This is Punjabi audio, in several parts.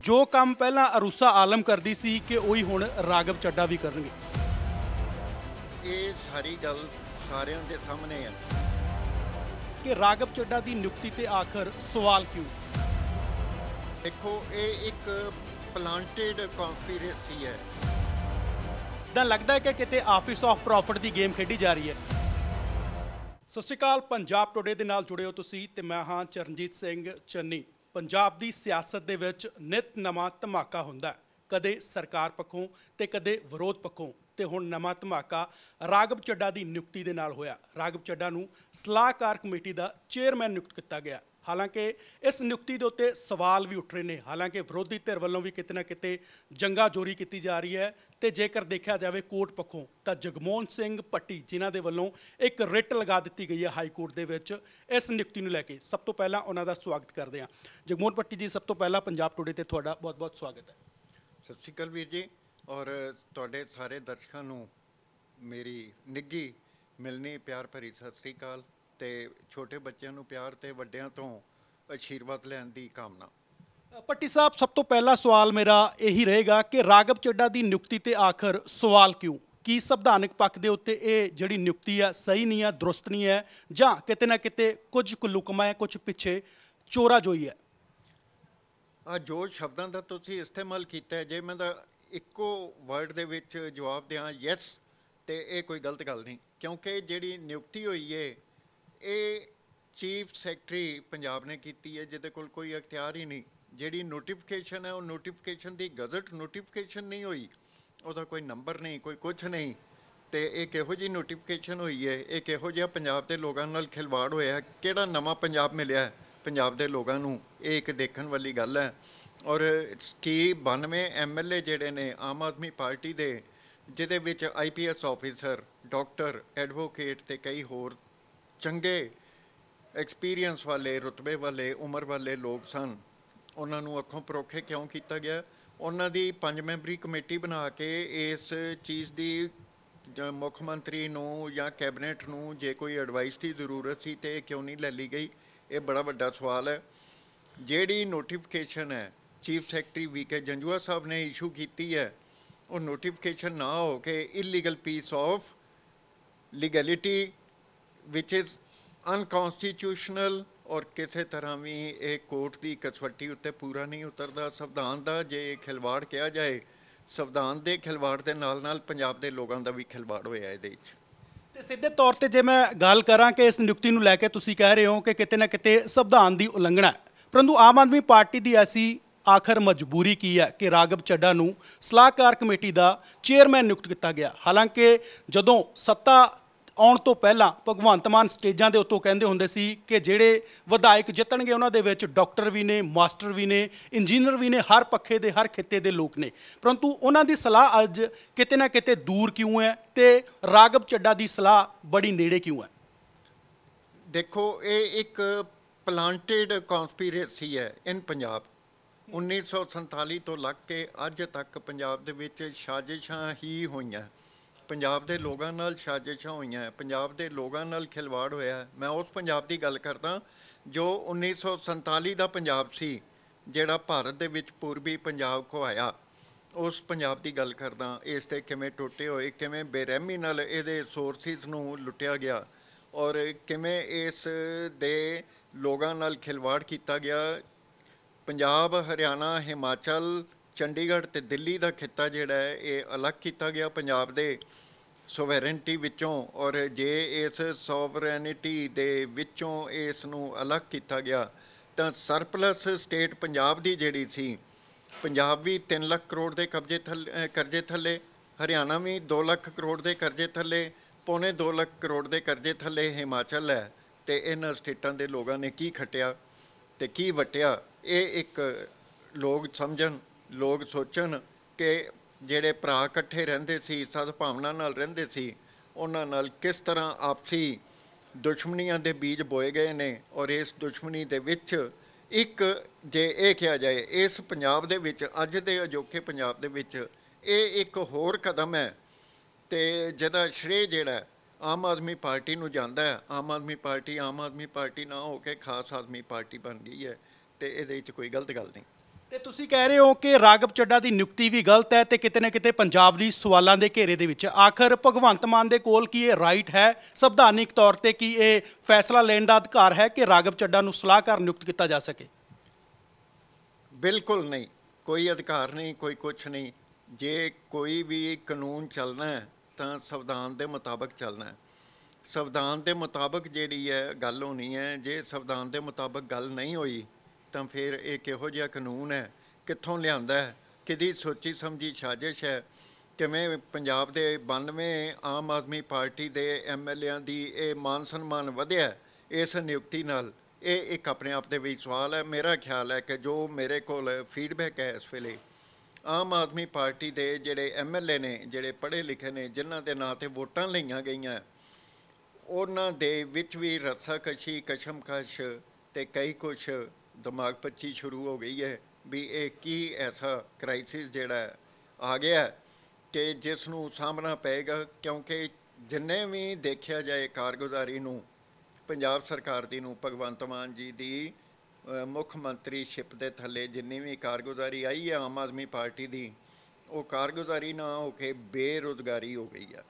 जो काम पहला अरूसा आलम करती सी कि ਉਹੀ ਹੁਣ ਰਾਘਵ ਚੱਡਾ ਵੀ ਕਰਨਗੇ। ਇਹ ਸਾਰੀ ਗੱਲ ਸਾਰਿਆਂ ਦੇ ਸਾਹਮਣੇ ਹੈ ਕਿ ਰਾਘਵ ਚੱਡਾ ਦੀ ਨਿਯੁਕਤੀ ਤੇ ਆਖਰ ਸਵਾਲ ਕਿਉਂ? ਦੇਖੋ ਇਹ ਇੱਕ ਪਲਾਂਟਡ ਕਨਸਪੀਰੇਸੀ ਹੈ। ਤਾਂ ਲੱਗਦਾ ਹੈ ਕਿ ਕਿਤੇ office of profit the game ਖੇਡੀ ਜਾ ਰਹੀ ਹੈ। ਸਤਿ ਸ਼੍ਰੀ ਅਕਾਲ, ਪੰਜਾਬ ਟੁਡੇ ਦੇ ਨਾਲ ਜੁੜੇ ਹੋ ਤੁਸੀਂ ਤੇ ਮੈਂ ਹਾਂ ਚਰਨਜੀਤ ਸਿੰਘ ਚੰਨੀ। ਪੰਜਾਬ ਦੀ ਸਿਆਸਤ ਦੇ ਵਿੱਚ ਨਿਤ ਨਵਾਂ ਧਮਾਕਾ ਹੁੰਦਾ ਹੈ, ਕਦੇ ਸਰਕਾਰ ਪੱਖੋਂ ਤੇ ਕਦੇ ਵਿਰੋਧ ਪੱਖੋਂ। ਤੇ ਹੁਣ ਨਵਾਂ ਧਮਾਕਾ ਰਾਘਵ ਚੱਡਾ ਦੀ ਨਿਯੁਕਤੀ ਦੇ ਨਾਲ ਹੋਇਆ। ਰਾਘਵ ਚੱਡਾ ਨੂੰ ਸਲਾਹਕਾਰ ਕਮੇਟੀ ਦਾ ਚੇਅਰਮੈਨ ਨਿਯੁਕਤ ਕੀਤਾ ਗਿਆ। ਹਾਲਾਂਕਿ ਇਸ ਨਿਯੁਕਤੀ ਦੇ ਉੱਤੇ ਸਵਾਲ ਵੀ ਉੱਠ ਰਹੇ ਨੇ। ਹਾਲਾਂਕਿ ਵਿਰੋਧੀ ਧਿਰ ਵੱਲੋਂ ਵੀ ਕਿਤੇ ਨਾ ਕਿਤੇ ਜੰਗਾ ਜੋਰੀ ਕੀਤੀ ਜਾ ਰਹੀ ਹੈ। ਤੇ ਜੇਕਰ ਦੇਖਿਆ ਜਾਵੇ ਕੋਰਟ ਪੱਖੋਂ ਤਾਂ ਜਗਮੋਹਨ ਸਿੰਘ ਭੱਟੀ ਜਿਨ੍ਹਾਂ ਦੇ ਵੱਲੋਂ ਇੱਕ ਰਿਟ ਲਗਾ ਦਿੱਤੀ ਗਈ ਹੈ ਹਾਈ ਕੋਰਟ ਦੇ ਵਿੱਚ ਇਸ ਨਿਯੁਕਤੀ ਨੂੰ ਲੈ ਕੇ, ਸਭ ਤੋਂ ਪਹਿਲਾਂ ਉਹਨਾਂ ਦਾ ਸਵਾਗਤ ਕਰਦੇ ਹਾਂ। ਜਗਮੋਹਨ ਭੱਟੀ ਜੀ, ਸਭ ਤੋਂ ਪਹਿਲਾਂ ਪੰਜਾਬ ਟੁਡੇ ਤੇ ਤੁਹਾਡਾ ਬਹੁਤ ਬਹੁਤ ਸਵਾਗਤ ਹੈ। ਸਤਿ ਸ਼੍ਰੀ ਅਕਾਲ ਵੀਰ ਜੀ, ਔਰ ਤੁਹਾਡੇ ਸਾਰੇ ਦਰਸ਼ਕਾਂ ਨੂੰ ਮੇਰੀ ਨਿੱਘੀ ਮਿਲਣੀ ਪਿਆਰ ਭਰੀ ਸਤਿ ਸ਼੍ਰੀ ਅਕਾਲ ਤੇ ਛੋਟੇ ਬੱਚਿਆਂ ਨੂੰ ਪਿਆਰ ਤੇ ਵੱਡਿਆਂ ਤੋਂ ਆਸ਼ੀਰਵਾਦ ਲੈਣ ਦੀ ਕਾਮਨਾ। ਭੱਟੀ ਸਾਹਿਬ, ਸਭ ਤੋਂ ਪਹਿਲਾ ਸਵਾਲ ਮੇਰਾ ਇਹੀ ਰਹੇਗਾ ਕਿ ਰਾਘਵ ਚੱਡਾ ਦੀ ਨਿਯੁਕਤੀ ਤੇ ਆਖਰ ਸਵਾਲ ਕਿਉਂ? ਕੀ ਸੰਵਿਧਾਨਕ ਪੱਖ ਦੇ ਉੱਤੇ ਇਹ ਜਿਹੜੀ ਨਿਯੁਕਤੀ ਆ ਸਹੀ ਨਹੀਂ ਆ, ਦਰੁਸਤ ਨਹੀਂ ਹੈ, ਜਾਂ ਕਿਤੇ ਨਾ ਕਿਤੇ ਕੁਝ ਕੁਲੁਕਮਾ ਹੈ, ਕੁਝ ਪਿੱਛੇ ਚੋਰਾ ਜੋਈ ਹੈ? ਆ ਜੋ ਸ਼ਬਦਾਂ ਦਾ ਤੁਸੀਂ ਇਸਤੇਮਾਲ ਕੀਤਾ ਹੈ, ਜੇ ਮੈਂ ਤਾਂ ਇੱਕੋ ਵਰਡ ਦੇ ਵਿੱਚ ਜਵਾਬ ਦਿਆਂ ਯੈਸ, ਤੇ ਇਹ ਕੋਈ ਗਲਤ ਗੱਲ ਨਹੀਂ, ਕਿਉਂਕਿ ਜਿਹੜੀ ਨਿਯੁਕਤੀ ਹੋਈ ਹੈ ਇਹ ਚੀਫ ਸੈਕਟਰੀ ਪੰਜਾਬ ਨੇ ਕੀਤੀ ਹੈ, ਜਿਹਦੇ ਕੋਲ ਕੋਈ ਅਖਤਿਆਰ ਹੀ ਨਹੀਂ। ਜਿਹੜੀ ਨੋਟੀਫਿਕੇਸ਼ਨ ਹੈ ਉਹ ਨੋਟੀਫਿਕੇਸ਼ਨ ਦੀ ਗਜ਼ਟ ਨੋਟੀਫਿਕੇਸ਼ਨ ਨਹੀਂ ਹੋਈ, ਉਹਦਾ ਕੋਈ ਨੰਬਰ ਨਹੀਂ, ਕੋਈ ਕੁਛ ਨਹੀਂ। ਤੇ ਇਹ ਕਿਹੋ ਜਿਹੀ ਨੋਟੀਫਿਕੇਸ਼ਨ ਹੋਈ ਹੈ, ਇਹ ਕਿਹੋ ਜਿਹਾ ਪੰਜਾਬ ਦੇ ਲੋਕਾਂ ਨਾਲ ਖਿਲਵਾੜ ਹੋਇਆ, ਕਿਹੜਾ ਨਵਾਂ ਪੰਜਾਬ ਮਿਲਿਆ ਪੰਜਾਬ ਦੇ ਲੋਕਾਂ ਨੂੰ, ਇਹ ਇੱਕ ਦੇਖਣ ਵਾਲੀ ਗੱਲ ਹੈ। ਔਰ ਕੀ 92 MLA ਜਿਹੜੇ ਨੇ ਆਮ ਆਦਮੀ ਪਾਰਟੀ ਦੇ, ਜਿਹਦੇ ਵਿੱਚ IPS ਆਫਿਸਰ, ਡਾਕਟਰ, ਐਡਵੋਕੇਟ ਤੇ ਕਈ ਹੋਰ ਚੰਗੇ ਐਕਸਪੀਰੀਅੰਸ ਵਾਲੇ, ਰੁਤਬੇ ਵਾਲੇ, ਉਮਰ ਵਾਲੇ ਲੋਕ ਸਨ, ਉਹਨਾਂ ਨੂੰ ਅੱਖੋਂ ਪਰੋਖੇ ਕਿਉਂ ਕੀਤਾ ਗਿਆ? ਉਹਨਾਂ ਦੀ 5 ਮੈਂਬਰੀ ਕਮੇਟੀ ਬਣਾ ਕੇ ਇਸ ਚੀਜ਼ ਦੀ ਮੁੱਖ ਮੰਤਰੀ ਨੂੰ ਜਾਂ ਕੈਬਨਿਟ ਨੂੰ ਜੇ ਕੋਈ ਐਡਵਾਈਸ ਦੀ ਜ਼ਰੂਰਤ ਸੀ ਤੇ ਕਿਉਂ ਨਹੀਂ ਲੈ ਲਈ ਗਈ? ਇਹ ਬੜਾ ਵੱਡਾ ਸਵਾਲ ਹੈ। ਜਿਹੜੀ ਨੋਟੀਫਿਕੇਸ਼ਨ ਹੈ chief secretary VK Janjua sahib ਨੇ ਇਸ਼ੂ ਕੀਤੀ ਹੈ, ਉਹ ਨੋਟੀਫਿਕੇਸ਼ਨ ਨਾ ਹੋ ਕੇ ਇਲੀਗਲ ਪੀਸ ਆਫ ਲੀਗੈਲਿਟੀ ਵਿਚ ਇਜ਼ ਅਨਕੌਂਸਟੀਟਿਊਸ਼ਨਲ, ਔਰ ਕਿਸੇ ਤਰ੍ਹਾਂ ਵੀ ਇਹ ਕੋਰਟ ਦੀ ਕਸਵੱਟੀ ਉੱਤੇ ਪੂਰਾ ਨਹੀਂ ਉਤਰਦਾ। ਸੰਵਿਧਾਨ ਦਾ ਜੇ ਖਿਲਵਾੜ ਕਿਹਾ ਜਾਏ, ਸੰਵਿਧਾਨ ਦੇ ਖਿਲਵਾੜ ਦੇ ਨਾਲ ਨਾਲ ਪੰਜਾਬ ਦੇ ਲੋਕਾਂ ਦਾ ਵੀ ਖਿਲਵਾੜ ਹੋਇਆ ਇਹਦੇ ਵਿੱਚ। ਤੇ ਸਿੱਧੇ ਤੌਰ ਤੇ ਜੇ ਮੈਂ ਗੱਲ ਕਰਾਂ ਕਿ ਇਸ ਨਿਯੁਕਤੀ ਨੂੰ ਲੈ ਕੇ ਤੁਸੀਂ ਕਹਿ ਰਹੇ ਹੋ ਕਿ ਕਿਤੇ ਨਾ ਕਿਤੇ ਸੰਵਿਧਾਨ ਦੀ ਉਲੰਘਣਾ ਹੈ, ਪਰੰਤੂ ਆਮ ਆਦਮੀ ਪਾਰਟੀ ਦੀ ਐਸੀ ਆਖਰ ਮਜਬੂਰੀ ਕੀ ਹੈ ਕਿ ਰਾਘਵ ਚੱਡਾ ਨੂੰ ਸਲਾਹਕਾਰ ਕਮੇਟੀ ਦਾ ਚੇਅਰਮੈਨ ਨਿਯੁਕਤ ਕੀਤਾ ਗਿਆ? ਹਾਲਾਂਕਿ ਜਦੋਂ ਸੱਤਾ ਆਉਣ ਤੋਂ ਪਹਿਲਾਂ ਭਗਵੰਤ ਮਾਨ ਸਟੇਜਾਂ ਦੇ ਉੱਤੋਂ ਕਹਿੰਦੇ ਹੁੰਦੇ ਸੀ ਕਿ ਜਿਹੜੇ ਵਿਧਾਇਕ ਜਿੱਤਣਗੇ ਉਹਨਾਂ ਦੇ ਵਿੱਚ ਡਾਕਟਰ ਵੀ ਨੇ, ਮਾਸਟਰ ਵੀ ਨੇ, ਇੰਜੀਨੀਅਰ ਵੀ ਨੇ, ਹਰ ਪੱਖੇ ਦੇ, ਹਰ ਖਿੱਤੇ ਦੇ ਲੋਕ ਨੇ, ਪਰੰਤੂ ਉਹਨਾਂ ਦੀ ਸਲਾਹ ਅੱਜ ਕਿਤੇ ਨਾ ਕਿਤੇ ਦੂਰ ਕਿਉਂ ਹੈ ਤੇ ਰਾਘਵ ਚੱਡਾ ਦੀ ਸਲਾਹ ਬੜੀ ਨੇੜੇ ਕਿਉਂ ਹੈ? ਦੇਖੋ ਇਹ ਇੱਕ ਪਲਾਂਟਡ ਕਨਸਪੀਰੇਸੀ ਹੈ ਇਨ ਪੰਜਾਬ। 1947 ਤੋਂ ਲੱਗ ਕੇ ਅੱਜ ਤੱਕ ਪੰਜਾਬ ਦੇ ਵਿੱਚ ਸਾਜ਼ਿਸ਼ਾਂ ਹੀ ਹੋਈਆਂ, ਪੰਜਾਬ ਦੇ ਲੋਕਾਂ ਨਾਲ ਸਾਜ਼ਿਸ਼ਾਂ ਹੋਈਆਂ, ਪੰਜਾਬ ਦੇ ਲੋਕਾਂ ਨਾਲ ਖਿਲਵਾੜ ਹੋਇਆ। ਮੈਂ ਉਸ ਪੰਜਾਬ ਦੀ ਗੱਲ ਕਰਦਾ ਜੋ 1947 ਦਾ ਪੰਜਾਬ ਸੀ, ਜਿਹੜਾ ਭਾਰਤ ਦੇ ਵਿੱਚ ਪੂਰਬੀ ਪੰਜਾਬ ਖੁਆਇਆ, ਉਸ ਪੰਜਾਬ ਦੀ ਗੱਲ ਕਰਦਾ। ਇਸ 'ਤੇ ਕਿਵੇਂ ਟੁੱਟੇ ਹੋਏ, ਕਿਵੇਂ ਬੇਰਹਿਮੀ ਨਾਲ ਇਹਦੇ ਸੋਰਸਿਸ ਨੂੰ ਲੁੱਟਿਆ ਗਿਆ, ਔਰ ਕਿਵੇਂ ਇਸ ਦੇ ਲੋਕਾਂ ਨਾਲ ਖਿਲਵਾੜ ਕੀਤਾ ਗਿਆ। ਪੰਜਾਬ, ਹਰਿਆਣਾ, ਹਿਮਾਚਲ, ਚੰਡੀਗੜ੍ਹ ਤੇ ਦਿੱਲੀ ਦਾ ਖਿੱਤਾ ਜਿਹੜਾ ਹੈ ਇਹ ਅਲੱਗ ਕੀਤਾ ਗਿਆ ਪੰਜਾਬ ਦੇ ਸੋਵਰੈਨਿਟੀ ਵਿੱਚੋਂ, ਔਰ ਜੇ ਇਸ ਸੋਵਰੈਨਿਟੀ ਦੇ ਵਿੱਚੋਂ ਇਸ ਨੂੰ ਅਲੱਗ ਕੀਤਾ ਗਿਆ ਤਾਂ ਸਰਪਲਸ ਸਟੇਟ ਪੰਜਾਬ ਦੀ ਜਿਹੜੀ ਸੀ, ਪੰਜਾਬ ਵੀ 3 ਲੱਖ ਕਰੋੜ ਦੇ ਕਰਜ਼ੇ ਥੱਲੇ, ਹਰਿਆਣਾ ਵੀ 2 ਲੱਖ ਕਰੋੜ ਦੇ ਕਰਜ਼ੇ ਥੱਲੇ, ਪੌਣੇ 2 ਲੱਖ ਕਰੋੜ ਦੇ ਕਰਜ਼ੇ ਥੱਲੇ ਹਿਮਾਚਲ ਹੈ। ਤੇ ਇਹਨਾਂ ਸਟੇਟਾਂ ਦੇ ਲੋਕਾਂ ਨੇ ਕੀ ਖੱਟਿਆ ਤੇ ਕੀ ਵਟਿਆ, ਇਹ ਇੱਕ ਲੋਕ ਸਮਝਣ, ਲੋਕ ਸੋਚਣ ਕਿ ਜਿਹੜੇ ਭਰਾ ਇਕੱਠੇ ਰਹਿੰਦੇ ਸੀ, ਸਦਭਾਵਨਾ ਨਾਲ ਰਹਿੰਦੇ ਸੀ, ਉਹਨਾਂ ਨਾਲ ਕਿਸ ਤਰ੍ਹਾਂ ਆਪਸੀ ਦੁਸ਼ਮਣੀਆਂ ਦੇ ਬੀਜ ਬੋਏ ਗਏ ਨੇ। ਔਰ ਇਸ ਦੁਸ਼ਮਣੀ ਦੇ ਵਿੱਚ ਇੱਕ ਜੇ ਇਹ ਕਿਹਾ ਜਾਏ ਇਸ ਪੰਜਾਬ ਦੇ ਵਿੱਚ, ਅੱਜ ਦੇ ਅਜੋਕੇ ਪੰਜਾਬ ਦੇ ਵਿੱਚ, ਇਹ ਇੱਕ ਹੋਰ ਕਦਮ ਹੈ ਤੇ ਜਿਹਦਾ ਸ਼੍ਰੇ ਜਿਹੜਾ ਆਮ ਆਦਮੀ ਪਾਰਟੀ ਨੂੰ ਜਾਂਦਾ ਹੈ। ਆਮ ਆਦਮੀ ਪਾਰਟੀ ਨਾ ਹੋ ਕੇ ਖਾਸ ਆਦਮੀ ਪਾਰਟੀ ਬਣ ਗਈ ਹੈ ਤੇ ਇਹਦੇ ਵਿੱਚ ਕੋਈ ਗਲਤ ਗੱਲ ਨਹੀਂ। ਤੇ ਤੁਸੀਂ ਕਹਿ ਰਹੇ ਹੋ ਕਿ ਰਾਘਵ ਚੱਡਾ ਦੀ ਨਿਯੁਕਤੀ ਵੀ ਗਲਤ ਹੈ ਤੇ ਕਿਤੇ ਨਾ ਕਿਤੇ ਪੰਜਾਬ ਦੀ ਸਵਾਲਾਂ ਦੇ ਘੇਰੇ ਦੇ ਵਿੱਚ। ਆਖਰ ਭਗਵੰਤ ਮਾਨ ਦੇ ਕੋਲ ਕੀ ਇਹ ਰਾਈਟ ਹੈ ਸੰਵਿਧਾਨਿਕ ਤੌਰ ਤੇ ਕਿ ਇਹ ਫੈਸਲਾ ਲੈਣ ਦਾ ਅਧਿਕਾਰ ਹੈ ਕਿ ਰਾਘਵ ਚੱਡਾ ਨੂੰ ਸਲਾਹਕਾਰ ਨਿਯੁਕਤ ਕੀਤਾ ਜਾ ਸਕੇ? ਬਿਲਕੁਲ ਨਹੀਂ, ਕੋਈ ਅਧਿਕਾਰ ਨਹੀਂ, ਕੋਈ ਕੁਛ ਨਹੀਂ। ਜੇ ਕੋਈ ਵੀ ਕਾਨੂੰਨ ਚੱਲਣਾ ਹੈ ਤਾਂ ਸੰਵਿਧਾਨ ਦੇ ਮੁਤਾਬਕ ਚੱਲਣਾ ਹੈ। ਸੰਵਿਧਾਨ ਦੇ ਮੁਤਾਬਕ ਜਿਹੜੀ ਹੈ ਗੱਲ ਹੋਣੀ ਹੈ। ਜੇ ਸੰਵਿਧਾਨ ਦੇ ਮੁਤਾਬਕ ਗੱਲ ਨਹੀਂ ਹੋਈ ਤਾਂ ਫਿਰ ਇਹ ਕਿਹੋ ਜਿਹਾ ਕਾਨੂੰਨ ਹੈ, ਕਿੱਥੋਂ ਲਿਆਂਦਾ ਹੈ, ਕਿਹਦੀ ਸੋਚੀ ਸਮਝੀ ਸਾਜ਼ਿਸ਼ ਹੈ? ਕਿਵੇਂ ਪੰਜਾਬ ਦੇ 92 ਆਮ ਆਦਮੀ ਪਾਰਟੀ ਦੇ MLAਆਂ ਦੀ ਇਹ ਮਾਨ ਸਨਮਾਨ ਵਧਿਆ ਇਸ ਨਿਯੁਕਤੀ ਨਾਲ? ਇਹ ਇੱਕ ਆਪਣੇ ਆਪ ਦੇ ਵਿੱਚ ਸਵਾਲ ਹੈ। ਮੇਰਾ ਖਿਆਲ ਹੈ ਕਿ ਜੋ ਮੇਰੇ ਕੋਲ ਫੀਡਬੈਕ ਹੈ ਇਸ ਵੇਲੇ, ਆਮ ਆਦਮੀ ਪਾਰਟੀ ਦੇ ਜਿਹੜੇ MLA ਨੇ, ਜਿਹੜੇ ਪੜ੍ਹੇ ਲਿਖੇ ਨੇ, ਜਿਨ੍ਹਾਂ ਦੇ ਨਾਂ 'ਤੇ ਵੋਟਾਂ ਲਈਆਂ ਗਈਆਂ, ਉਹਨਾਂ ਦੇ ਵਿੱਚ ਵੀ ਰੱਸਾਕਸ਼ੀ, ਕਸ਼ਮਕਸ਼ ਅਤੇ ਕਈ ਕੁਛ ਦਿਮਾਗ ਪੱਚੀ ਸ਼ੁਰੂ ਹੋ ਗਈ ਹੈ ਵੀ ਇਹ ਕੀ ਐਸਾ ਕ੍ਰਾਈਸਿਸ ਜਿਹੜਾ ਆ ਗਿਆ ਕਿ ਜਿਸ ਨੂੰ ਸਾਹਮਣਾ ਪਏਗਾ। ਕਿਉਂਕਿ ਜਿੰਨੇ ਵੀ ਦੇਖਿਆ ਜਾਏ ਕਾਰਗੁਜ਼ਾਰੀ ਨੂੰ ਪੰਜਾਬ ਸਰਕਾਰ ਦੀ ਨੂੰ, ਭਗਵੰਤ ਮਾਨ ਜੀ ਦੀ ਮੁੱਖ ਮੰਤਰੀਸ਼ਿਪ ਦੇ ਥੱਲੇ ਜਿੰਨੀ ਵੀ ਕਾਰਗੁਜ਼ਾਰੀ ਆਈ ਹੈ ਆਮ ਆਦਮੀ ਪਾਰਟੀ ਦੀ, ਉਹ ਕਾਰਗੁਜ਼ਾਰੀ ਨਾ ਹੋ ਕੇ ਬੇਰੁਜ਼ਗਾਰੀ ਹੋ ਗਈ ਹੈ।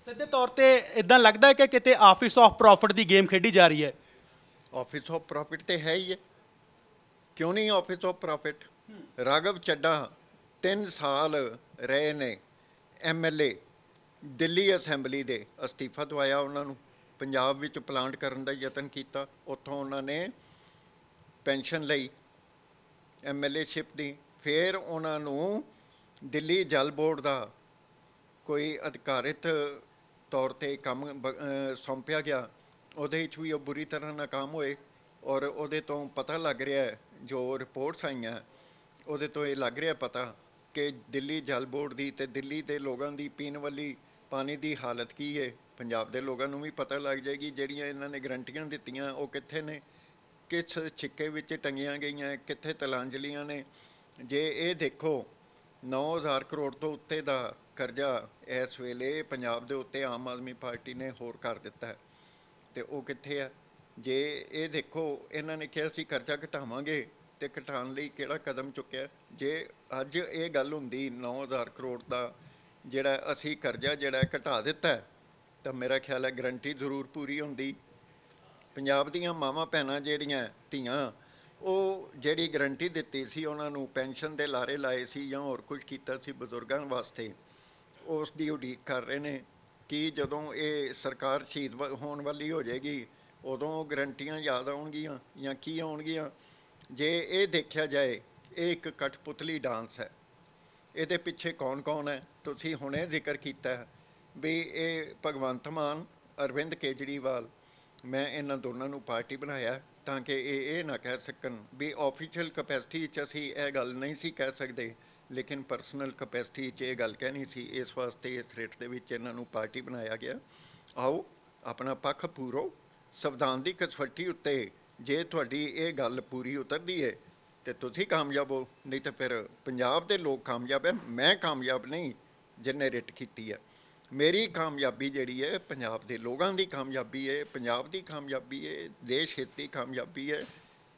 ਸਿੱਧੇ ਤੌਰ ਤੇ ਇਦਾਂ ਲੱਗਦਾ ਹੈ ਕਿ ਕਿਤੇ office of profit the game ਖੇਡੀ ਜਾ ਰਹੀ ਹੈ। ਆਫਿਸ ਆਫ ਪ੍ਰੋਫਿਟ ਤੇ ਹੈ ਹੀ ਹੈ, ਕਿਉਂ ਨਹੀਂ office of profit? Raghav Chadha 3 ਸਾਲ ਰਹੇ ਨੇ MLA, ਦਿੱਲੀ ਅਸੈਂਬਲੀ ਦੇ, ਅਸਤੀਫਾ ਦਵਾਇਆ ਉਹਨਾਂ ਨੂੰ, ਪੰਜਾਬ ਵਿੱਚ ਪਲਾਂਟ ਕਰਨ ਦਾ ਯਤਨ ਕੀਤਾ, ਉੱਥੋਂ ਉਹਨਾਂ ਨੇ ਪੈਨਸ਼ਨ ਲਈ MLA-ਸ਼ਿਪ ਦੀ। ਫਿਰ ਉਹਨਾਂ ਨੂੰ ਦਿੱਲੀ ਜਲ ਬੋਰਡ ਦਾ ਕੋਈ ਅਧਿਕਾਰਿਤ ਤੌਰ 'ਤੇ ਕੰਮ ਸੌਂਪਿਆ ਗਿਆ, ਉਹਦੇ ਵਿੱਚ ਵੀ ਉਹ ਬੁਰੀ ਤਰ੍ਹਾਂ ਨਾਕਾਮ ਹੋਏ। ਔਰ ਉਹਦੇ ਤੋਂ ਪਤਾ ਲੱਗ ਰਿਹਾ ਹੈ, ਜੋ ਰਿਪੋਰਟਸ ਆਈਆਂ ਉਹਦੇ ਤੋਂ ਇਹ ਲੱਗ ਰਿਹਾ ਪਤਾ ਕਿ ਦਿੱਲੀ ਜਲ ਬੋਰਡ ਦੀ ਅਤੇ ਦਿੱਲੀ ਦੇ ਲੋਕਾਂ ਦੀ ਪੀਣ ਵਾਲੀ ਪਾਣੀ ਦੀ ਹਾਲਤ ਕੀ ਹੈ। ਪੰਜਾਬ ਦੇ ਲੋਕਾਂ ਨੂੰ ਵੀ ਪਤਾ ਲੱਗ ਜਾਏਗੀ ਜਿਹੜੀਆਂ ਇਹਨਾਂ ਨੇ ਗਰੰਟੀਆਂ ਦਿੱਤੀਆਂ ਉਹ ਕਿੱਥੇ ਨੇ, ਕਿਸ ਛਿੱਕੇ ਵਿੱਚ ਟੰਗੀਆਂ ਗਈਆਂ, ਕਿੱਥੇ ਤਲਾਂਜਲੀਆਂ ਨੇ। ਜੇ ਇਹ ਦੇਖੋ 9,000 ਕਰੋੜ ਤੋਂ ਉੱਤੇ ਦਾ ਕਰਜ਼ਾ ਇਸ ਵੇਲੇ ਪੰਜਾਬ ਦੇ ਉੱਤੇ ਆਮ ਆਦਮੀ ਪਾਰਟੀ ਨੇ ਹੋਰ ਕਰ ਦਿੱਤਾ ਹੈ, ਅਤੇ ਉਹ ਕਿੱਥੇ ਹੈ? ਜੇ ਇਹ ਦੇਖੋ ਇਹਨਾਂ ਨੇ ਕਿਹਾ ਅਸੀਂ ਕਰਜ਼ਾ ਘਟਾਵਾਂਗੇ, ਅਤੇ ਘਟਾਉਣ ਲਈ ਕਿਹੜਾ ਕਦਮ ਚੁੱਕਿਆ? ਜੇ ਅੱਜ ਇਹ ਗੱਲ ਹੁੰਦੀ 9,000 ਕਰੋੜ ਦਾ ਜਿਹੜਾ ਅਸੀਂ ਕਰਜ਼ਾ ਜਿਹੜਾ ਘਟਾ ਦਿੱਤਾ ਤਾਂ ਮੇਰਾ ਖਿਆਲ ਹੈ ਗਰੰਟੀ ਜ਼ਰੂਰ ਪੂਰੀ ਹੁੰਦੀ। ਪੰਜਾਬ ਦੀਆਂ ਮਾਵਾਂ ਭੈਣਾਂ ਜਿਹੜੀਆਂ ਧੀਆਂ, ਉਹ ਜਿਹੜੀ ਗਰੰਟੀ ਦਿੱਤੀ ਸੀ ਉਹਨਾਂ ਨੂੰ, ਪੈਨਸ਼ਨ ਦੇ ਲਾਰੇ ਲਾਏ ਸੀ ਜਾਂ ਹੋਰ ਕੁਝ ਕੀਤਾ ਸੀ ਬਜ਼ੁਰਗਾਂ ਵਾਸਤੇ, ਉਸ ਦੀ ਉਡੀਕ ਕਰ ਰਹੇ ਨੇ ਕਿ ਜਦੋਂ ਇਹ ਸਰਕਾਰ ਸ਼ਹੀਦ ਹੋਣ ਵਾਲੀ ਹੋ ਜਾਏਗੀ ਉਦੋਂ ਗਰੰਟੀਆਂ ਯਾਦ ਆਉਣਗੀਆਂ ਜਾਂ ਕੀ ਆਉਣਗੀਆਂ। ਜੇ ਇਹ ਦੇਖਿਆ ਜਾਏ ਇਹ ਇੱਕ ਕਠਪੁਤਲੀ ਡਾਂਸ ਹੈ। ਇਹਦੇ ਪਿੱਛੇ ਕੌਣ ਕੌਣ ਹੈ? ਤੁਸੀਂ ਹੁਣੇ ਜ਼ਿਕਰ ਕੀਤਾ ਵੀ ਇਹ ਭਗਵੰਤ ਮਾਨ, ਅਰਵਿੰਦ ਕੇਜਰੀਵਾਲ, ਮੈਂ ਇਹਨਾਂ ਦੋਨਾਂ ਨੂੰ ਪਾਰਟੀ ਬਣਾਇਆ ਤਾਂ ਕਿ ਇਹ ਨਾ ਕਹਿ ਸਕਣ ਵੀ ਆਫੀਸ਼ੀਅਲ ਕਪੈਸਿਟੀ 'ਚ ਅਸੀਂ ਇਹ ਗੱਲ ਨਹੀਂ ਸੀ ਕਹਿ ਸਕਦੇ, ਲੇਕਿਨ ਪਰਸਨਲ ਕਪੈਸਿਟੀ 'ਚ ਇਹ ਗੱਲ ਕਹਿਣੀ ਸੀ। ਇਸ ਵਾਸਤੇ ਇਸ ਰੇਟ ਦੇ ਵਿੱਚ ਇਹਨਾਂ ਨੂੰ ਪਾਰਟੀ ਬਣਾਇਆ ਗਿਆ। ਆਓ ਆਪਣਾ ਪੱਖ ਪੂਰੋ, ਸੰਵਿਧਾਨ ਦੀ ਕਸਵੱਟੀ ਉੱਤੇ ਜੇ ਤੁਹਾਡੀ ਇਹ ਗੱਲ ਪੂਰੀ ਉਤਰਦੀ ਹੈ ਤੇ ਤੁਸੀਂ ਕਾਮਯਾਬ ਹੋ, ਨਹੀਂ ਤਾਂ ਫਿਰ ਪੰਜਾਬ ਦੇ ਲੋਕ ਕਾਮਯਾਬ ਹੈ। ਮੈਂ ਕਾਮਯਾਬ ਨਹੀਂ ਜਿਹਨੇ ਰਿਟ ਕੀਤੀ ਹੈ। ਮੇਰੀ ਕਾਮਯਾਬੀ ਜਿਹੜੀ ਹੈ ਪੰਜਾਬ ਦੇ ਲੋਕਾਂ ਦੀ ਕਾਮਯਾਬੀ ਹੈ, ਪੰਜਾਬ ਦੀ ਕਾਮਯਾਬੀ ਹੈ, ਦੇਸ਼ ਹਿੱਤ ਦੀ ਕਾਮਯਾਬੀ ਹੈ।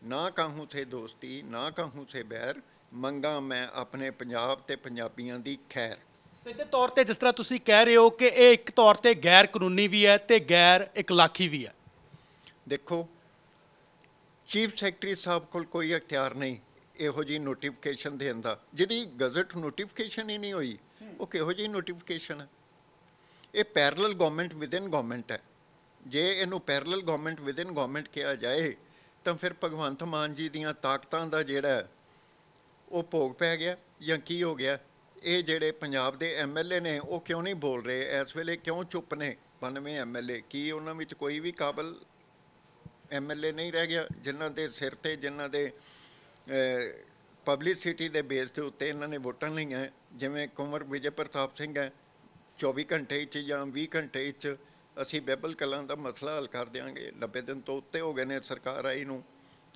ਨਾ ਕਾਹੂੰ ਸੇ ਦੋਸਤੀ, ਨਾ ਕਾਹੂੰ ਸੇ ਬੈਰ, ਮੰਗਾ ਮੈਂ ਆਪਣੇ ਪੰਜਾਬ ਤੇ ਪੰਜਾਬੀਆਂ ਦੀ ਖੈਰ। ਸਿੱਧੇ ਤੌਰ ਤੇ ਜਿਸ ਤਰ੍ਹਾਂ ਤੁਸੀਂ ਕਹਿ ਰਹੇ ਹੋ ਕਿ ਇਹ ਇੱਕ ਤੌਰ ਤੇ ਗੈਰ ਕਾਨੂੰਨੀ ਵੀ ਹੈ ਤੇ ਗੈਰ ਇਖਲਾਕੀ ਵੀ ਹੈ। ਦੇਖੋ, ਚੀਫ ਸੈਕਟਰੀ ਸਾਹਿਬ ਕੋਲ ਕੋਈ ਅਖਤਿਆਰ ਨਹੀਂ ਇਹੋ ਜਿਹੀ ਨੋਟੀਫਿਕੇਸ਼ਨ ਦੇਣ ਦਾ। ਜਿਹਦੀ ਗਜ਼ਟ ਨੋਟੀਫਿਕੇਸ਼ਨ ਹੀ ਨਹੀਂ ਹੋਈ, ਉਹ ਕਿਹੋ ਜਿਹੀ ਨੋਟੀਫਿਕੇਸ਼ਨ ਹੈ? ਇਹ ਪੈਰਲਲ ਗਵਰਨਮੈਂਟ ਵਿਦਿਨ ਗਵਰਨਮੈਂਟ ਹੈ। ਜੇ ਇਹਨੂੰ ਪੈਰਲਲ ਗਵਰਨਮੈਂਟ ਵਿਦਿਨ ਗਵਰਨਮੈਂਟ ਕਿਹਾ ਜਾਏ ਤਾਂ ਫਿਰ ਭਗਵੰਤ ਮਾਨ ਜੀ ਦੀਆਂ ਤਾਕਤਾਂ ਦਾ ਜਿਹੜਾ ਉਹ ਭੋਗ ਪੈ ਗਿਆ ਜਾਂ ਕੀ ਹੋ ਗਿਆ? ਇਹ ਜਿਹੜੇ ਪੰਜਾਬ ਦੇ MLA ਨੇ ਉਹ ਕਿਉਂ ਨਹੀਂ ਬੋਲ ਰਹੇ ਇਸ ਵੇਲੇ? ਕਿਉਂ ਚੁੱਪ ਨੇ 92 MLA? ਕੀ ਉਹਨਾਂ ਵਿੱਚ ਕੋਈ ਵੀ ਕਾਬਲ MLA ਨਹੀਂ ਰਹਿ ਗਿਆ ਜਿਨ੍ਹਾਂ ਦੇ ਸਿਰ 'ਤੇ, ਜਿਨ੍ਹਾਂ ਦੇ ਪਬਲਿਸਿਟੀ ਦੇ ਬੇਸ ਦੇ ਉੱਤੇ ਇਹਨਾਂ ਨੇ ਵੋਟਾਂ ਲਈਆਂ? ਜਿਵੇਂ ਕੁੰਵਰ ਵਿਜੇ ਪ੍ਰਤਾਪ ਸਿੰਘ ਹੈ, 24 ਘੰਟੇ 'ਚ ਜਾਂ 20 ਘੰਟੇ 'ਚ ਅਸੀਂ ਬਹਿਬਲ ਕਲਾਂ ਦਾ ਮਸਲਾ ਹੱਲ ਕਰ ਦਿਆਂਗੇ। 90 ਦਿਨ ਤੋਂ ਉੱਤੇ ਹੋ ਗਏ ਨੇ ਸਰਕਾਰ ਆਈ ਨੂੰ,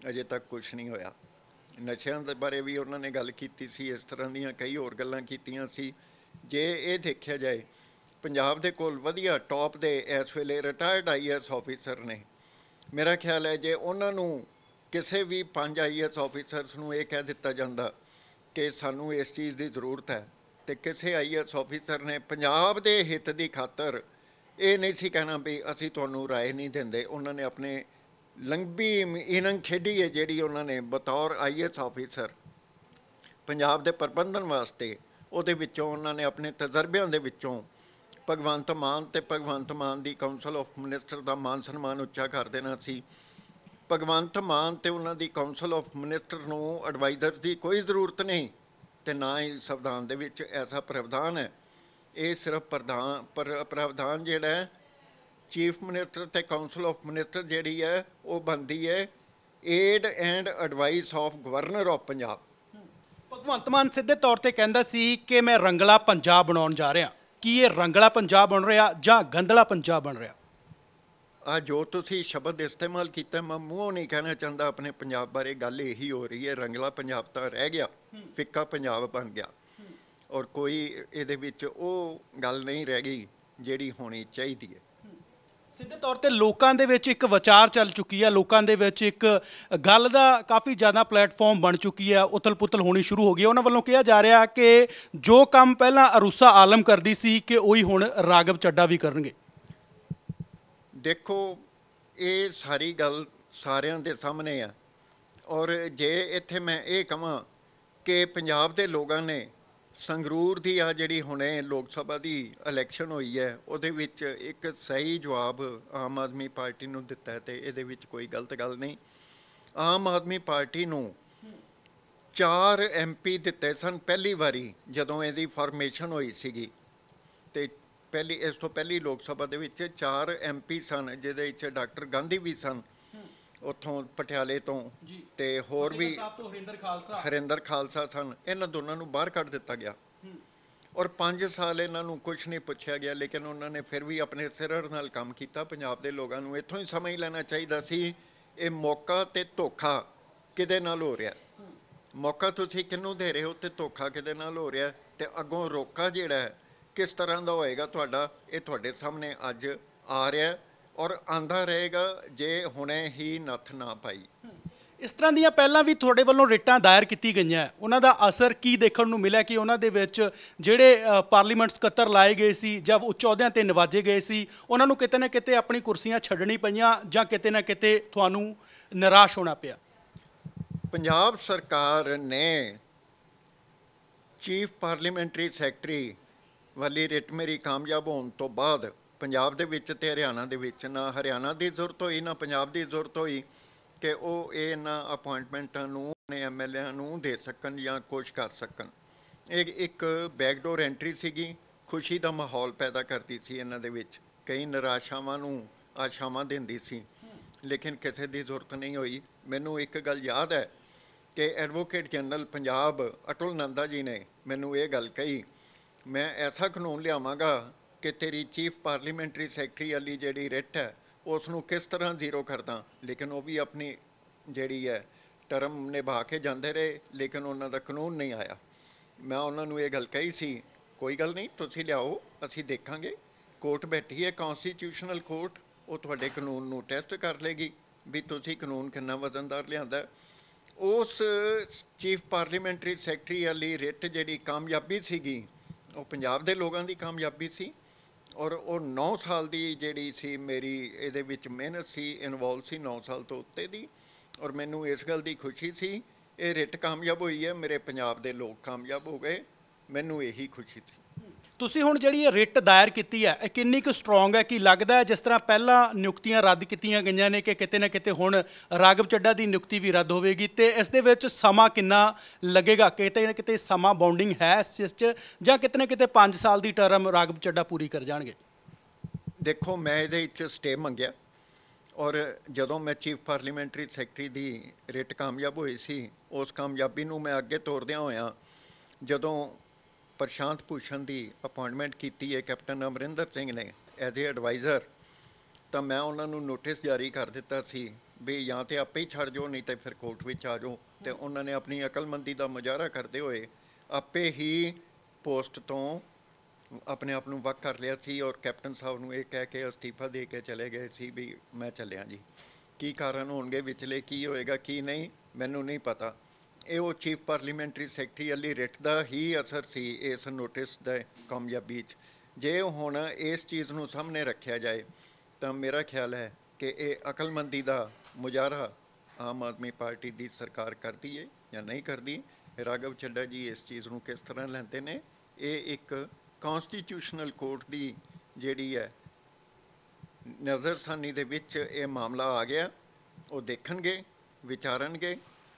ਅਜੇ ਤੱਕ ਕੁਛ ਨਹੀਂ ਹੋਇਆ। ਨਸ਼ਿਆਂ ਦੇ ਬਾਰੇ ਵੀ ਉਹਨਾਂ ਨੇ ਗੱਲ ਕੀਤੀ ਸੀ, ਇਸ ਤਰ੍ਹਾਂ ਦੀਆਂ ਕਈ ਹੋਰ ਗੱਲਾਂ ਕੀਤੀਆਂ ਸੀ। ਜੇ ਇਹ ਦੇਖਿਆ ਜਾਏ ਪੰਜਾਬ ਦੇ ਕੋਲ ਵਧੀਆ ਟੌਪ ਦੇ ਇਸ ਵੇਲੇ ਰਿਟਾਇਰਡ IAS ਆਫੀਸਰ ਨੇ। ਮੇਰਾ ਖਿਆਲ ਹੈ ਜੇ ਉਹਨਾਂ ਨੂੰ ਕਿਸੇ ਵੀ 5 IAS ਆਫੀਸਰਸ ਨੂੰ ਇਹ ਕਹਿ ਦਿੱਤਾ ਜਾਂਦਾ ਕਿ ਸਾਨੂੰ ਇਸ ਚੀਜ਼ ਦੀ ਜ਼ਰੂਰਤ ਹੈ ਤੇ ਕਿਸੇ IAS ਆਫੀਸਰ ਨੇ ਪੰਜਾਬ ਦੇ ਹਿੱਤ ਦੀ ਖਾਤਰ ਇਹ ਨਹੀਂ ਸੀ ਕਹਿਣਾ ਵੀ ਅਸੀਂ ਤੁਹਾਨੂੰ ਰਾਏ ਨਹੀਂ ਦਿੰਦੇ। ਉਹਨਾਂ ਨੇ ਆਪਣੇ ਲੰਬੀ ਇਨੰਗ ਖੇਡੀ ਹੈ ਜਿਹੜੀ ਉਹਨਾਂ ਨੇ ਬਤੌਰ IAS ਆਫੀਸਰ ਪੰਜਾਬ ਦੇ ਪ੍ਰਬੰਧਨ ਵਾਸਤੇ, ਉਹਦੇ ਵਿੱਚੋਂ ਉਹਨਾਂ ਨੇ ਆਪਣੇ ਤਜਰਬਿਆਂ ਦੇ ਵਿੱਚੋਂ ਭਗਵੰਤ ਮਾਨ ਦੀ ਕਾਉਂਸਲ ਆਫ ਮਿਨਿਸਟਰ ਦਾ ਮਾਨ ਸਨਮਾਨ ਉੱਚਾ ਕਰ ਦੇਣਾ ਸੀ। ਭਗਵੰਤ ਮਾਨ ਤੇ ਉਹਨਾਂ ਦੀ ਕਾਉਂਸਲ ਆਫ ਮਿਨਿਸਟਰ ਨੂੰ ਐਡਵਾਈਜ਼ਰ ਦੀ ਕੋਈ ਜ਼ਰੂਰਤ ਨਹੀਂ ਤੇ ਨਾ ਹੀ ਸੰਵਿਧਾਨ ਦੇ ਵਿੱਚ ਐਸਾ ਪ੍ਰਾਵਧਾਨ ਹੈ। ਇਹ ਸਿਰਫ ਪ੍ਰਾਵਧਾਨ ਜਿਹੜਾ ਹੈ ਚੀਫ ਮਿਨਿਸਟਰ ਤੇ ਕਾਉਂਸਲ ਆਫ ਮਿਨਿਸਟਰ ਜਿਹੜੀ ਹੈ ਉਹ ਬਣਦੀ ਹੈ aid and advice of governor of Punjab. Bhagwant Mann ਸਿੱਧੇ ਤੌਰ ਤੇ ਕਹਿੰਦਾ ਸੀ ਕਿ ਮੈਂ ਰੰਗਲਾ ਪੰਜਾਬ ਬਣਾਉਣ ਜਾ ਰਿਹਾ। ਕੀ ਇਹ ਰੰਗਲਾ ਪੰਜਾਬ ਬਣ ਰਿਹਾ ਜਾਂ ਗੰਦਲਾ ਪੰਜਾਬ ਬਣ ਰਿਹਾ? ਆ ਜੋ ਤੁਸੀਂ ਸ਼ਬਦ ਇਸਤੇਮਾਲ ਕੀਤਾ, ਮੈਂ ਮੂੰਹੋਂ ਨਹੀਂ ਕਹਿਣਾ ਚਾਹੁੰਦਾ ਆਪਣੇ ਪੰਜਾਬ ਬਾਰੇ, ਗੱਲ ਇਹੀ ਹੋ ਰਹੀ ਹੈ ਰੰਗਲਾ ਪੰਜਾਬ ਤਾਂ ਰਹਿ ਗਿਆ, ਫਿੱਕਾ ਪੰਜਾਬ ਬਣ ਗਿਆ ਔਰ ਕੋਈ ਇਹਦੇ ਵਿੱਚ ਉਹ ਗੱਲ ਨਹੀਂ ਰਹਿ ਗਈ ਜਿਹੜੀ ਹੋਣੀ ਚਾਹੀਦੀ ਹੈ। ਸਿੱਧੇ ਤੌਰ ਤੇ ਲੋਕਾਂ ਦੇ ਵਿੱਚ ਇੱਕ ਵਿਚਾਰ ਚੱਲ ਚੁੱਕੀ ਹੈ, ਲੋਕਾਂ ਦੇ ਵਿੱਚ ਇੱਕ ਗੱਲ ਦਾ ਕਾਫੀ ਜ਼ਿਆਦਾ ਪਲੇਟਫਾਰਮ ਬਣ ਚੁੱਕੀ ਹੈ, ਉਤਲ-ਪੁਤਲ ਹੋਣੀ ਸ਼ੁਰੂ ਹੋ ਗਈ ਹੈ। ਉਹਨਾਂ ਵੱਲੋਂ ਕਿਹਾ ਜਾ ਰਿਹਾ ਕਿ ਜੋ ਕੰਮ ਪਹਿਲਾਂ ਅਰੂਸਾ ਆਲਮ ਕਰਦੀ ਸੀ ਕਿ ਉਹੀ ਹੁਣ ਰਾਘਵ ਚੱਡਾ ਵੀ ਕਰਨਗੇ। ਦੇਖੋ ਇਹ ਸਾਰੀ ਗੱਲ ਸਾਰਿਆਂ ਦੇ ਸਾਹਮਣੇ ਆ ਔਰ ਜੇ ਇੱਥੇ ਮੈਂ ਇਹ ਕਹਾਂ ਕਿ ਪੰਜਾਬ ਦੇ ਲੋਕਾਂ ਨੇ ਸੰਗਰੂਰ ਦੀ ਆ ਜਿਹੜੀ ਹੁਣੇ ਲੋਕ ਸਭਾ ਦੀ ਇਲੈਕਸ਼ਨ ਹੋਈ ਹੈ ਉਹਦੇ ਵਿੱਚ ਇੱਕ ਸਹੀ ਜਵਾਬ ਆਮ ਆਦਮੀ ਪਾਰਟੀ ਨੂੰ ਦਿੱਤਾ ਹੈ ਤੇ ਇਹਦੇ ਵਿੱਚ ਕੋਈ ਗਲਤ ਗੱਲ ਨਹੀਂ। ਆਮ ਆਦਮੀ ਪਾਰਟੀ ਨੂੰ 4 MP ਦਿੱਤੇ ਸਨ ਪਹਿਲੀ ਵਾਰੀ ਜਦੋਂ ਇਹਦੀ ਫਾਰਮੇਸ਼ਨ ਹੋਈ ਸੀਗੀ ਤੇ ਇਸ ਤੋਂ ਪਹਿਲੀ ਲੋਕ ਸਭਾ ਦੇ ਵਿੱਚ 4 MP ਸਨ ਜਿਹਦੇ ਵਿੱਚ ਡਾਕਟਰ ਗਾਂਧੀ ਵੀ ਸਨ ਉੱਥੋਂ ਪਟਿਆਲੇ ਤੋਂ ਤੇ ਹੋਰ ਵੀ ਹਰਿੰਦਰ ਖਾਲਸਾ ਸਨ। ਇਹਨਾਂ ਦੋਨਾਂ ਨੂੰ ਬਾਹਰ ਕੱਢ ਦਿੱਤਾ ਗਿਆ ਔਰ 5 ਸਾਲ ਇਹਨਾਂ ਨੂੰ ਕੁਛ ਨਹੀਂ ਪੁੱਛਿਆ ਗਿਆ ਲੇਕਿਨ ਉਹਨਾਂ ਨੇ ਫਿਰ ਵੀ ਆਪਣੇ ਸਿਰ ਨਾਲ ਕੰਮ ਕੀਤਾ। ਪੰਜਾਬ ਦੇ ਲੋਕਾਂ ਨੂੰ ਇੱਥੋਂ ਹੀ ਸਮਝ ਲੈਣਾ ਚਾਹੀਦਾ ਸੀ ਇਹ ਮੌਕਾ ਤੇ ਧੋਖਾ ਕਿਹਦੇ ਨਾਲ ਹੋ ਰਿਹਾ। ਮੌਕਾ ਤੁਸੀਂ ਕਿਹਨੂੰ ਦੇ ਰਹੇ ਹੋ ਤੇ ਧੋਖਾ ਕਿਹਦੇ ਨਾਲ ਹੋ ਰਿਹਾ ਤੇ ਅੱਗੋਂ ਰੋਕਾ ਜਿਹੜਾ ਹੈ ਕਿਸ ਤਰ੍ਹਾਂ ਦਾ ਹੋਏਗਾ ਤੁਹਾਡਾ, ਇਹ ਤੁਹਾਡੇ ਸਾਹਮਣੇ ਅੱਜ ਆ ਰਿਹਾ ਔਰ ਆਂਦਾ ਰਹੇਗਾ ਜੇ ਹੁਣੇ ਹੀ ਨੱਥ ਨਾ ਪਾਈ। ਇਸ ਤਰ੍ਹਾਂ ਦੀਆਂ ਪਹਿਲਾਂ ਵੀ ਤੁਹਾਡੇ ਵੱਲੋਂ ਰਿਟਾਂ ਦਾਇਰ ਕੀਤੀ ਗਈਆਂ, ਉਹਨਾਂ ਦਾ ਅਸਰ ਕੀ ਦੇਖਣ ਨੂੰ ਮਿਲਿਆ ਕਿ ਉਹਨਾਂ ਦੇ ਵਿੱਚ ਜਿਹੜੇ ਪਾਰਲੀਮੈਂਟ ਸਕੱਤਰ ਲਾਏ ਗਏ ਸੀ ਜਾਂ ਉੱਚ ਅਹੁਦਿਆਂ ਤੇ ਨਿਵਾਜੇ ਗਏ ਸੀ ਉਹਨਾਂ ਨੂੰ ਕਿਤੇ ਨਾ ਕਿਤੇ ਆਪਣੀ ਕੁਰਸੀਆਂ ਛੱਡਣੀ ਪਈਆਂ ਜਾਂ ਕਿਤੇ ਨਾ ਕਿਤੇ ਤੁਹਾਨੂੰ ਨਿਰਾਸ਼ ਹੋਣਾ ਪਿਆ? ਪੰਜਾਬ ਸਰਕਾਰ ਨੇ ਚੀਫ ਪਾਰਲੀਮੈਂਟਰੀ ਸੈਕਟਰੀ ਵਾਲੀ ਰਿਟ ਮੇਰੀ ਕਾਮਯਾਬ ਹੋਣ ਤੋਂ ਬਾਅਦ ਪੰਜਾਬ ਦੇ ਵਿੱਚ ਤੇ ਹਰਿਆਣਾ ਦੇ ਵਿੱਚ ਨਾ ਹਰਿਆਣਾ ਦੀ ਜ਼ਰੂਰਤ ਹੋਈ ਨਾ ਪੰਜਾਬ ਦੀ ਜ਼ਰੂਰਤ ਹੋਈ ਕਿ ਉਹ ਇਹਨਾਂ ਅਪਾਇੰਟਮੈਂਟਾਂ ਨੂੰ ਆਪਣੇ MLA ਨੂੰ ਦੇ ਸਕਣ ਜਾਂ ਕੁਛ ਕਰ ਸਕਣ। ਇਹ ਇੱਕ ਬੈਕਡੋਰ ਐਂਟਰੀ ਸੀਗੀ, ਖੁਸ਼ੀ ਦਾ ਮਾਹੌਲ ਪੈਦਾ ਕਰਦੀ ਸੀ ਇਹਨਾਂ ਦੇ ਵਿੱਚ, ਕਈ ਨਿਰਾਸ਼ਾਵਾਂ ਨੂੰ ਆਸ਼ਾਵਾਂ ਦਿੰਦੀ ਸੀ ਲੇਕਿਨ ਕਿਸੇ ਦੀ ਜ਼ਰੂਰਤ ਨਹੀਂ ਹੋਈ। ਮੈਨੂੰ ਇੱਕ ਗੱਲ ਯਾਦ ਹੈ ਕਿ ਐਡਵੋਕੇਟ ਜਨਰਲ ਪੰਜਾਬ ਅਟੁਲ ਨੰਦਾ ਜੀ ਨੇ ਮੈਨੂੰ ਇਹ ਗੱਲ ਕਹੀ, ਮੈਂ ਐਸਾ ਕਾਨੂੰਨ ਲਿਆਵਾਂਗਾ ਕਿ ਤੇਰੀ ਚੀਫ ਪਾਰਲੀਮੈਂਟਰੀ ਸੈਕਟਰੀ ਵਾਲੀ ਜਿਹੜੀ ਰਿਟ ਹੈ ਉਸ ਨੂੰ ਕਿਸ ਤਰ੍ਹਾਂ ਜ਼ੀਰੋ ਕਰਦਾ। ਲੇਕਿਨ ਉਹ ਵੀ ਆਪਣੀ ਜਿਹੜੀ ਹੈ ਟਰਮ ਨਿਭਾ ਕੇ ਜਾਂਦੇ ਰਹੇ ਲੇਕਿਨ ਉਹਨਾਂ ਦਾ ਕਾਨੂੰਨ ਨਹੀਂ ਆਇਆ। ਮੈਂ ਉਹਨਾਂ ਨੂੰ ਇਹ ਗੱਲ ਕਹੀ ਸੀ ਕੋਈ ਗੱਲ ਨਹੀਂ ਤੁਸੀਂ ਲਿਆਓ ਅਸੀਂ ਦੇਖਾਂਗੇ, ਕੋਰਟ ਬੈਠੀ ਹੈ ਕੌਂਸਟੀਟਿਊਸ਼ਨਲ ਕੋਰਟ, ਉਹ ਤੁਹਾਡੇ ਕਾਨੂੰਨ ਨੂੰ ਟੈਸਟ ਕਰ ਲੇਗੀ ਵੀ ਤੁਸੀਂ ਕਾਨੂੰਨ ਕਿੰਨਾ ਵਜ਼ਨਦਾਰ ਲਿਆਂਦਾ। ਉਸ ਚੀਫ ਪਾਰਲੀਮੈਂਟਰੀ ਸੈਕਟਰੀ ਵਾਲੀ ਰਿਟ ਜਿਹੜੀ ਕਾਮਯਾਬੀ ਸੀਗੀ ਉਹ ਪੰਜਾਬ ਦੇ ਲੋਕਾਂ ਦੀ ਕਾਮਯਾਬੀ ਸੀ ਔਰ ਉਹ 9 ਸਾਲ ਦੀ ਜਿਹੜੀ ਸੀ ਮੇਰੀ ਇਹਦੇ ਵਿੱਚ ਮਿਹਨਤ ਸੀ, ਇਨਵੋਲਵ ਸੀ 9 ਸਾਲ ਤੋਂ ਉੱਤੇ ਦੀ ਔਰ ਮੈਨੂੰ ਇਸ ਗੱਲ ਦੀ ਖੁਸ਼ੀ ਸੀ ਇਹ ਰਿਟ ਕਾਮਯਾਬ ਹੋਈ ਹੈ, ਮੇਰੇ ਪੰਜਾਬ ਦੇ ਲੋਕ ਕਾਮਯਾਬ ਹੋ ਗਏ, ਮੈਨੂੰ ਇਹੀ ਖੁਸ਼ੀ ਸੀ। ਤੁਸੀਂ ਹੁਣ ਜਿਹੜੀ ਇਹ ਰਿਟ ਦਾਇਰ ਕੀਤੀ ਹੈ ਇਹ ਕਿੰਨੀ ਕੁ ਸਟਰੋਂਗ ਹੈ ਕਿ ਲੱਗਦਾ ਹੈ ਜਿਸ ਤਰ੍ਹਾਂ ਪਹਿਲਾਂ ਨਿਯੁਕਤੀਆਂ ਰੱਦ ਕੀਤੀਆਂ ਗਈਆਂ ਨੇ ਕਿ ਕਿਤੇ ਨਾ ਕਿਤੇ ਹੁਣ ਰਾਘਵ ਚੱਡਾ ਦੀ ਨਿਯੁਕਤੀ ਵੀ ਰੱਦ ਹੋਵੇਗੀ ਤੇ ਇਸ ਦੇ ਵਿੱਚ ਸਮਾਂ ਕਿੰਨਾ ਲੱਗੇਗਾ, ਕਿਤੇ ਨਾ ਕਿਤੇ ਸਮਾਂ ਬਾਉਂਡਿੰਗ ਹੈ ਇਸ ਚੀਜ਼ 'ਚ ਜਾਂ ਕਿਤੇ ਨਾ ਕਿਤੇ 5 ਸਾਲ ਦੀ ਟਰਮ ਰਾਘਵ ਚੱਡਾ ਪੂਰੀ ਕਰ ਜਾਣਗੇ? ਦੇਖੋ ਮੈਂ ਇਹਦੇ ਵਿੱਚ ਸਟੇ ਮੰਗਿਆ ਔਰ ਜਦੋਂ ਮੈਂ ਚੀਫ ਪਾਰਲੀਮੈਂਟਰੀ ਸੈਕਟਰੀ ਦੀ ਰਿਟ ਕਾਮਯਾਬ ਹੋਈ ਸੀ ਉਸ ਕਾਮਯਾਬੀ ਨੂੰ ਮੈਂ ਅੱਗੇ ਤੋਰਦਿਆਂ ਹੋਇਆਂ ਜਦੋਂ ਪ੍ਰਸ਼ਾਂਤ ਭੂਸ਼ਣ ਦੀ ਅਪਾਇੰਟਮੈਂਟ ਕੀਤੀ ਹੈ ਕੈਪਟਨ ਅਮਰਿੰਦਰ ਸਿੰਘ ਨੇ ਐਜ਼ ਏ ਐਡਵਾਈਜ਼ਰ ਤਾਂ ਮੈਂ ਉਹਨਾਂ ਨੂੰ ਨੋਟਿਸ ਜਾਰੀ ਕਰ ਦਿੱਤਾ ਸੀ ਵੀ ਜਾਂ ਤਾਂ ਆਪੇ ਹੀ ਛੱਡ ਜਾਓ ਨਹੀਂ ਤਾਂ ਫਿਰ ਕੋਰਟ ਵਿੱਚ ਆ ਜਾਓ ਤੇ ਉਹਨਾਂ ਨੇ ਆਪਣੀ ਅਕਲਮੰਦੀ ਦਾ ਮੁਜ਼ਾਹਰਾ ਕਰਦੇ ਹੋਏ ਆਪੇ ਹੀ ਪੋਸਟ ਤੋਂ ਆਪਣੇ ਆਪ ਨੂੰ ਵੱਖ ਕਰ ਲਿਆ ਸੀ ਔਰ ਕੈਪਟਨ ਸਾਹਿਬ ਨੂੰ ਇਹ ਕਹਿ ਕੇ ਅਸਤੀਫਾ ਦੇ ਕੇ ਚਲੇ ਗਏ ਸੀ ਵੀ ਮੈਂ ਚੱਲਿਆ ਜੀ। ਕੀ ਕਾਰਨ ਹੋਣਗੇ ਵਿਚਲੇ, ਕੀ ਹੋਏਗਾ ਕੀ ਨਹੀਂ ਮੈਨੂੰ ਨਹੀਂ ਪਤਾ ਇਹ ਉਹ ਚੀਫ ਪਾਰਲੀਮੈਂਟਰੀ ਸੈਕਟਰੀ ਵਾਲੀ ਰਿਟ ਦਾ ਹੀ ਅਸਰ ਸੀ ਇਸ ਨੋਟਿਸ ਦਾ ਕਾਮਯਾਬੀ 'ਚ। ਜੇ ਹੁਣ ਇਸ ਚੀਜ਼ ਨੂੰ ਸਾਹਮਣੇ ਰੱਖਿਆ ਜਾਏ ਤਾਂ ਮੇਰਾ ਖਿਆਲ ਹੈ ਕਿ ਇਹ ਅਕਲਮੰਦੀ ਦਾ ਮੁਜ਼ਾਹਰਾ ਆਮ ਆਦਮੀ ਪਾਰਟੀ ਦੀ ਸਰਕਾਰ ਕਰਦੀ ਹੈ ਜਾਂ ਨਹੀਂ ਕਰਦੀ। ਰਾਘਵ ਚੱਡਾ ਜੀ ਇਸ ਚੀਜ਼ ਨੂੰ ਕਿਸ ਤਰ੍ਹਾਂ ਲੈਂਦੇ ਨੇ, ਇਹ ਇੱਕ ਕੌਂਸਟੀਟਿਊਸ਼ਨਲ ਕੋਰਟ ਦੀ ਜਿਹੜੀ ਹੈ ਨਜ਼ਰਸਾਨੀ ਦੇ ਵਿੱਚ ਇਹ ਮਾਮਲਾ ਆ ਗਿਆ। ਉਹ ਦੇਖਣਗੇ, ਵਿਚਾਰਨਗੇ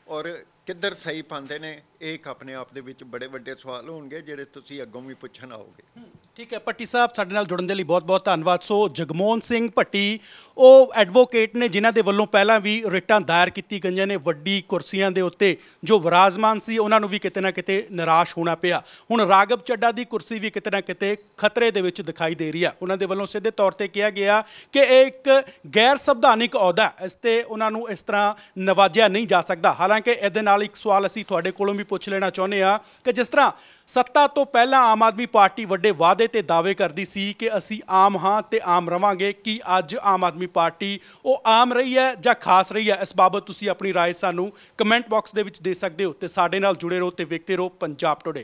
ਔਰ ਕਿੱਧਰ ਸਹੀ ਪਾਉਂਦੇ ਨੇ। ਇਹ ਇੱਕ ਆਪਣੇ ਆਪ ਦੇ ਵਿੱਚ ਬੜੇ ਵੱਡੇ ਸਵਾਲ ਹੋਣਗੇ ਜਿਹੜੇ ਤੁਸੀਂ ਅੱਗੋਂ ਵੀ ਪੁੱਛਣ ਆਓਗੇ। ਠੀਕ ਹੈ ਭੱਟੀ ਸਾਹਿਬ, ਸਾਡੇ ਨਾਲ ਜੁੜਨ ਦੇ ਲਈ ਬਹੁਤ-ਬਹੁਤ ਧੰਨਵਾਦ। ਸੋ ਜਗਮੋਹਨ ਸਿੰਘ ਭੱਟੀ ਉਹ ਐਡਵੋਕੇਟ ਨੇ ਜਿਨ੍ਹਾਂ ਦੇ ਵੱਲੋਂ ਪਹਿਲਾਂ ਵੀ ਰਿਟਾਂ ਦਾਇਰ ਕੀਤੀ ਗਈਆਂ ਨੇ ਵੱਡੀ ਕੁਰਸੀਆਂ ਦੇ ਉੱਤੇ ਜੋ ਵਿਰਾਜਮਾਨ ਸੀ, ਉਹਨਾਂ ਨੂੰ ਵੀ ਕਿਤੇ ਨਾ ਕਿਤੇ ਨਿਰਾਸ਼ ਹੋਣਾ ਪਿਆ। ਹੁਣ ਰਾਘਵ ਚੱਡਾ ਦੀ ਕੁਰਸੀ ਵੀ ਕਿਤੇ ਨਾ ਕਿਤੇ ਖਤਰੇ ਦੇ ਵਿੱਚ ਦਿਖਾਈ ਦੇ ਰਹੀ ਆ। ਉਹਨਾਂ ਦੇ ਵੱਲੋਂ ਸਿੱਧੇ ਤੌਰ ਤੇ ਕਿਹਾ ਗਿਆ ਕਿ ਇਹ ਇੱਕ ਗੈਰ ਸੰਵਿਧਾਨਿਕ ਅਹੁਦਾ, ਇਸ ਤੇ ਉਹਨਾਂ ਨੂੰ ਇਸ ਤਰ੍ਹਾਂ ਨਵਾਜਿਆ ਨਹੀਂ ਜਾ ਸਕਦਾ। ਹਾਲਾਂਕਿ ਇਹਦੇ ਨਾਲ ਇੱਕ ਸਵਾਲ ਅਸੀਂ ਤੁਹਾਡੇ ਕੋਲੋਂ ਵੀ ਪੁੱਛ ਲੈਣਾ ਚਾਹੁੰਦੇ ਹਾਂ ਕਿ ਜਿਸ ਤਰ੍ਹਾਂ ਸੱਤਾ ਤੋਂ ਪਹਿਲਾਂ ਆਮ ਆਦਮੀ ਪਾਰਟੀ ਵੱਡੇ ਵਾਅਦੇ ਤੇ ਦਾਅਵੇ ਕਰਦੀ ਸੀ ਕਿ ਅਸੀਂ ਆਮ ਹਾਂ ਤੇ ਆਮ ਰਵਾਂਗੇ, ਕੀ ਅੱਜ ਆਮ ਆਦਮੀ ਪਾਰਟੀ ਉਹ ਆਮ ਰਹੀ ਹੈ ਜਾਂ ਖਾਸ ਰਹੀ ਹੈ? ਇਸ ਬਾਬਤ ਤੁਸੀਂ ਆਪਣੀ ਰਾਏ ਸਾਨੂੰ ਕਮੈਂਟ ਬਾਕਸ ਦੇ ਵਿੱਚ ਦੇ ਸਕਦੇ ਹੋ ਤੇ ਸਾਡੇ ਨਾਲ ਜੁੜੇ ਰਹੋ ਤੇ ਵੇਖਦੇ ਰਹੋ ਪੰਜਾਬ ਟੁਡੇ।